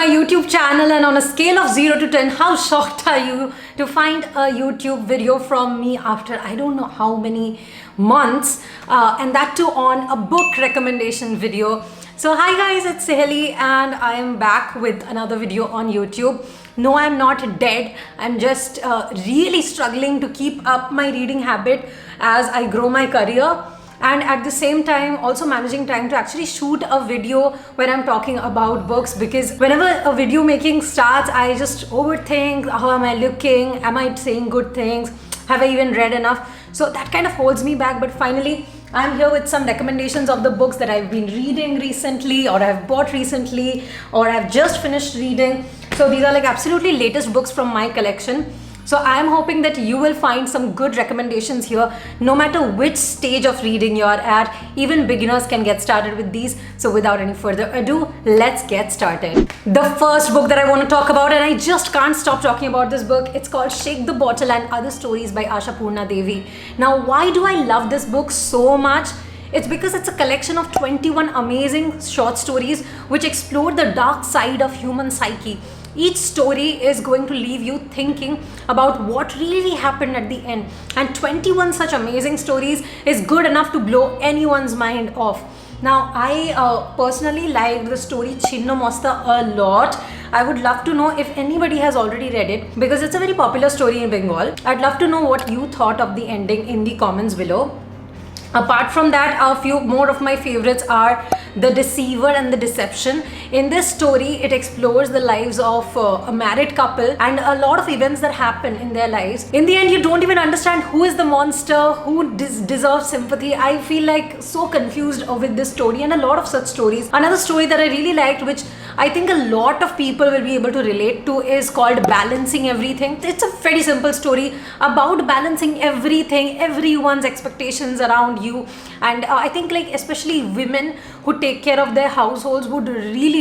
YouTube channel, and on a scale of 0 to 10, how shocked are you to find a YouTube video from me after I don't know how many months, and that too on a book recommendation video. So hi guys, it's Seheli and I am back with another video on YouTube. No, I'm not dead. I'm just really struggling to keep up my reading habit as I grow my career, and at the same time also managing time to actually shoot a video where I'm talking about books, because whenever a video making starts I just overthink, how am I looking, am I saying good things, have I even read enough? So that kind of holds me back. But finally I'm here with some recommendations of the books that I've been reading recently, or I've bought recently, or I've just finished reading. So these are like absolutely latest books from my collection. So I am hoping that you will find some good recommendations here, no matter which stage of reading you are at. Even beginners can get started with these. So without any further ado, let's get started. The first book that I want to talk about, and I just can't stop talking about this book, it's called Shake the Bottle and Other Stories by Ashapurna Devi. Now, why do I love this book so much? It's because it's a collection of 21 amazing short stories which explore the dark side of human psyche. Each story is going to leave you thinking about what really happened at the end, and 21 such amazing stories is good enough to blow anyone's mind off. Now, I personally liked the story Chinna Mosta a lot. I would love to know if anybody has already read it, because it's a very popular story in Bengal. I'd love to know what you thought of the ending in the comments below. Apart from that, a few more of my favorites are The Deceiver and The Deception. In this story, it explores the lives of a married couple and a lot of events that happen in their lives. In the end, you don't even understand who is the monster, who deserves sympathy. I feel like so confused with this story, and a lot of such stories. Another story that I really liked, which I think a lot of people will be able to relate to, is called Balancing Everything. It's a very simple story about balancing everything, everyone's expectations around you. And I think like especially women who take care of their households would really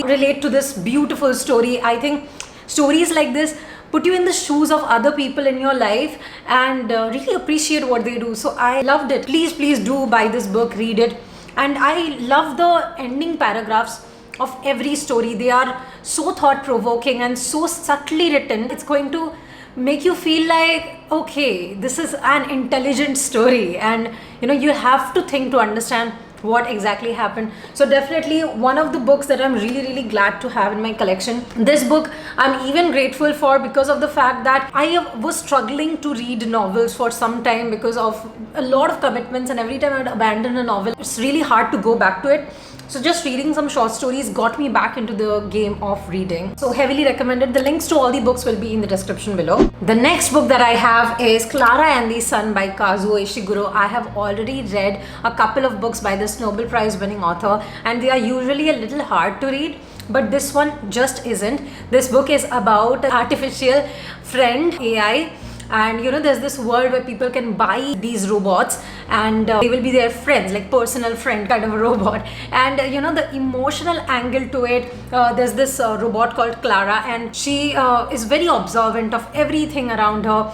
relate to this beautiful story. I think stories like this put you in the shoes of other people in your life and really appreciate what they do. So I loved it. Please do buy this book, read it. And I love the ending paragraphs of every story. They are so thought-provoking and so subtly written. It's going to make you feel like, okay, this is an intelligent story, and you have to think to understand what exactly happened. So definitely one of the books that I'm really glad to have in my collection. This book I'm even grateful for because of the fact that I was struggling to read novels for some time because of a lot of commitments, and every time I'd abandon a novel, it's really hard to go back to it. So just reading some short stories got me back into the game of reading. So heavily recommended. The links to all the books will be in the description below. The next book that I have is Clara And The Sun by Kazuo Ishiguro. I have already read a couple of books by this Nobel Prize winning author, and they are usually a little hard to read, but this one just isn't. This book is about artificial friend, AI. And there's this world where people can buy these robots, and they will be their friends, like personal friend kind of a robot. And the emotional angle to it, there's this robot called Clara, and she is very observant of everything around her.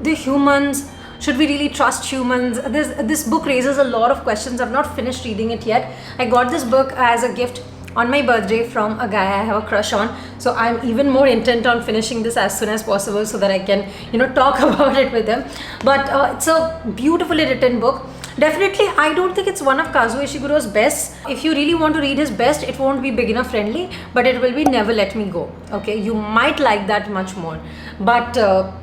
The humans, should we really trust humans? This book raises a lot of questions. I've not finished reading it yet. I got this book as a gift on my birthday from a guy I have a crush on. So I'm even more intent on finishing this as soon as possible so that I can talk about it with him. But it's a beautifully written book. Definitely, I don't think it's one of Kazuo Ishiguro's best. If you really want to read his best, it won't be beginner friendly, but it will be Never Let Me Go. Okay, you might like that much more. But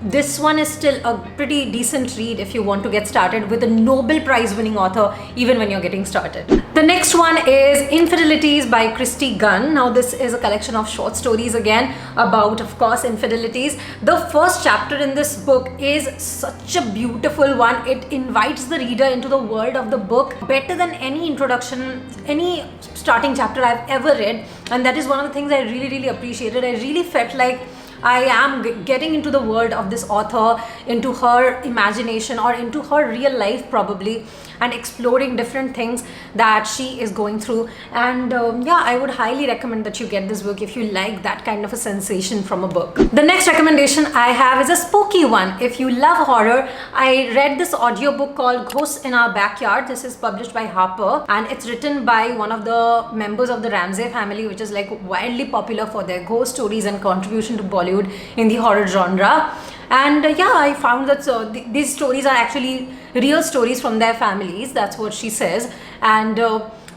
this one is still a pretty decent read if you want to get started with a Nobel Prize winning author, even when you're getting started. The next one is Infidelities by Christy Gunn. Now this is a collection of short stories again about, of course, infidelities. The first chapter in this book is such a beautiful one. It invites the reader into the world of the book better than any introduction, any starting chapter I've ever read. And that is one of the things I really appreciated. I really felt like I am getting into the world of this author, into her imagination or into her real life probably. and exploring different things that she is going through. And yeah, I would highly recommend that you get this book if you like that kind of a sensation from a book. The next recommendation I have is a spooky one. If you love horror, I read this audiobook called Ghosts in Our Backyard. This is published by Harper, and it's written by one of the members of the Ramsay family, which is like wildly popular for their ghost stories and contribution to Bollywood in the horror genre. And yeah, I found that these stories are actually real stories from their families. That's what she says. And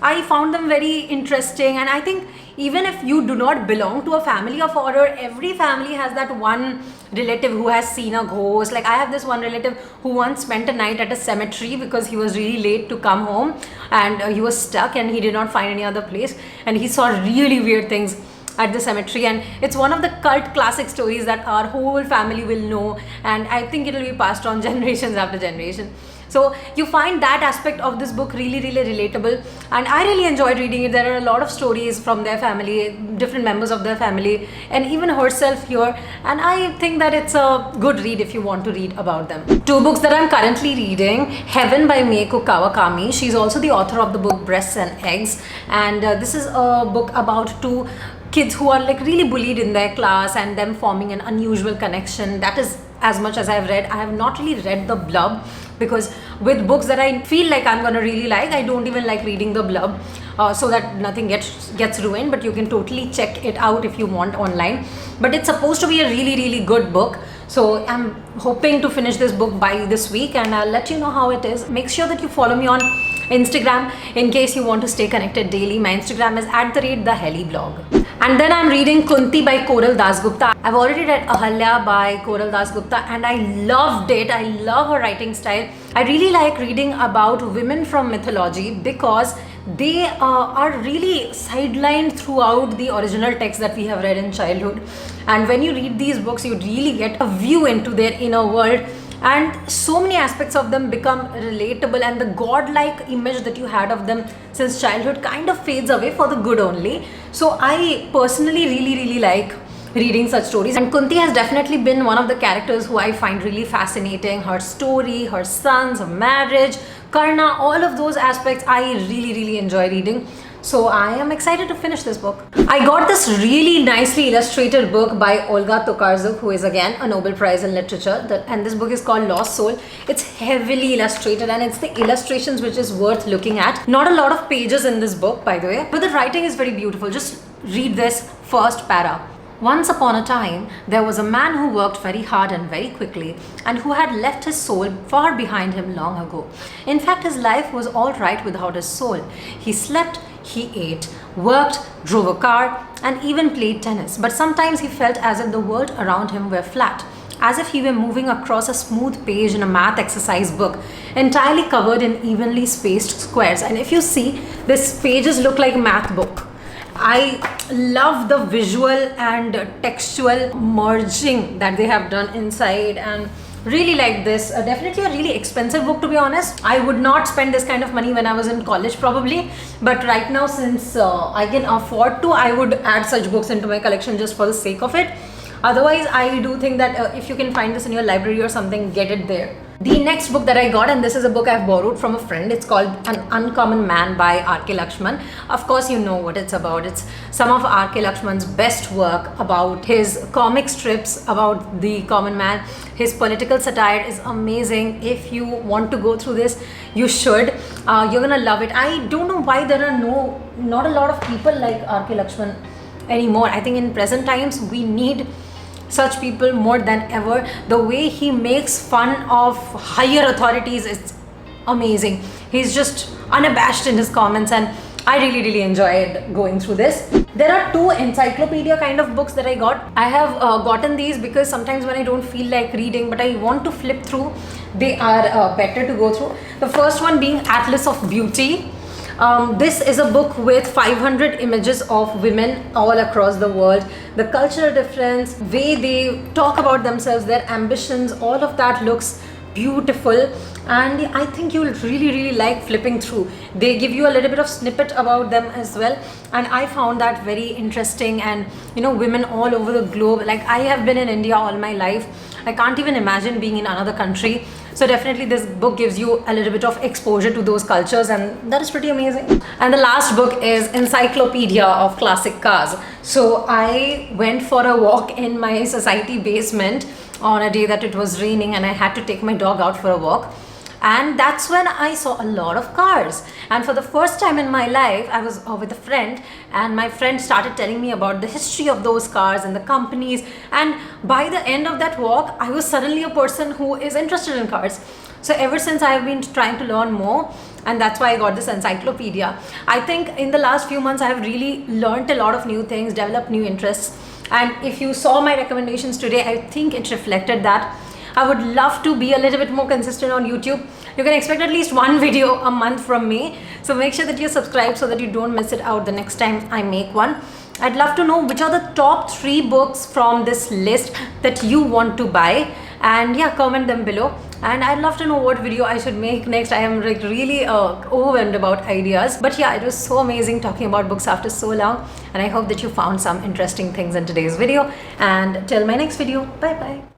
I found them very interesting. And I think even if you do not belong to a family of horror, every family has that one relative who has seen a ghost. Like I have this one relative who once spent a night at a cemetery because he was really late to come home, and he was stuck and he did not find any other place, and he saw really weird things at the cemetery. And it's one of the cult classic stories that our whole family will know, and I think it will be passed on generations after generation. So you find that aspect of this book really relatable, and I really enjoyed reading it. There are a lot of stories from their family, different members of their family, and even herself here, and I think that it's a good read if you want to read about them. Two books that I'm currently reading: Heaven by Mieko Kawakami. She's also the author of the book Breasts and Eggs, and this is a book about two kids who are like really bullied in their class and them forming an unusual connection. That is as much as I've read. I have not really read the blurb, because with books that I feel like I'm gonna really like, I don't even like reading the blurb, so that nothing gets ruined. But you can totally check it out if you want online. But it's supposed to be a really good book, so I'm hoping to finish this book by this week, and I'll let you know how it is. Make sure that you follow me on Instagram in case you want to stay connected daily. My Instagram is @thehellyblog. And then I'm reading Kunti by Koral Dasgupta. I've already read Ahalya by Koral Dasgupta, and I loved it. I love her writing style. I really like reading about women from mythology because they are really sidelined throughout the original text that we have read in childhood. And when you read these books, you really get a view into their inner world, and so many aspects of them become relatable, and the godlike image that you had of them since childhood kind of fades away for the good only. So I personally really like reading such stories, and Kunti has definitely been one of the characters who I find really fascinating. Her story, her sons, her marriage, Karna, all of those aspects I really enjoy reading. So I am excited to finish this book. I got this really nicely illustrated book by Olga Tokarczuk, who is again a Nobel Prize in Literature, and this book is called Lost Soul. It's heavily illustrated, and it's the illustrations which is worth looking at. Not a lot of pages in this book, by the way, but the writing is very beautiful. Just read this first para. Once upon a time, there was a man who worked very hard and very quickly, and who had left his soul far behind him long ago. In fact, his life was all right without his soul. He slept, he ate, worked, drove a car, and even played tennis. But sometimes he felt as if the world around him were flat, as if he were moving across a smooth page in a math exercise book, entirely covered in evenly spaced squares. And if you see, these pages look like math book. I love the visual and textual merging that they have done inside, and really like this. Definitely a really expensive book, to be honest. I would not spend this kind of money when I was in college probably, but right now, since I can afford to, I would add such books into my collection just for the sake of it. Otherwise, I do think that if you can find this in your library or something, get it there. The next book that I got, and this is a book I've borrowed from a friend, it's called An Uncommon Man by R.K. Lakshman. Of course, you know what it's about. It's some of R.K. Lakshman's best work about his comic strips about the common man. His political satire is amazing. If you want to go through this, you should. You're gonna love it. I don't know why there are not a lot of people like R.K. Lakshman anymore. I think in present times, we need such people more than ever. The way he makes fun of higher authorities is amazing. He's just unabashed in his comments, and I really enjoyed going through this. There are two encyclopedia kind of books that I got. I have gotten these because sometimes when I don't feel like reading but I want to flip through, they are better to go through. The first one being Atlas of Beauty. This is a book with 500 images of women all across the world. The cultural difference, way they talk about themselves, their ambitions, all of that looks beautiful, and I think you'll really like flipping through. They give you a little bit of snippet about them as well, and I found that very interesting. And you know, women all over the globe, like I have been in India all my life. I can't even imagine being in another country. So definitely this book gives you a little bit of exposure to those cultures, and that is pretty amazing. And the last book is Encyclopedia of Classic Cars. So I went for a walk in my society basement on a day that it was raining, and I had to take my dog out for a walk. And that's when I saw a lot of cars. And for the first time in my life, I was with a friend, and my friend started telling me about the history of those cars and the companies. And by the end of that walk, I was suddenly a person who is interested in cars. So ever since, I have been trying to learn more, and that's why I got this encyclopedia. I think in the last few months, I have really learned a lot of new things, developed new interests. And if you saw my recommendations today, I think it reflected that. I would love to be a little bit more consistent on YouTube. You can expect at least one video a month from me. So make sure that you're subscribed so that you don't miss it out the next time I make one. I'd love to know which are the top 3 books from this list that you want to buy. And yeah, comment them below. And I'd love to know what video I should make next. I am like really overwhelmed about ideas. But yeah, it was so amazing talking about books after so long. And I hope that you found some interesting things in today's video. And till my next video, bye bye.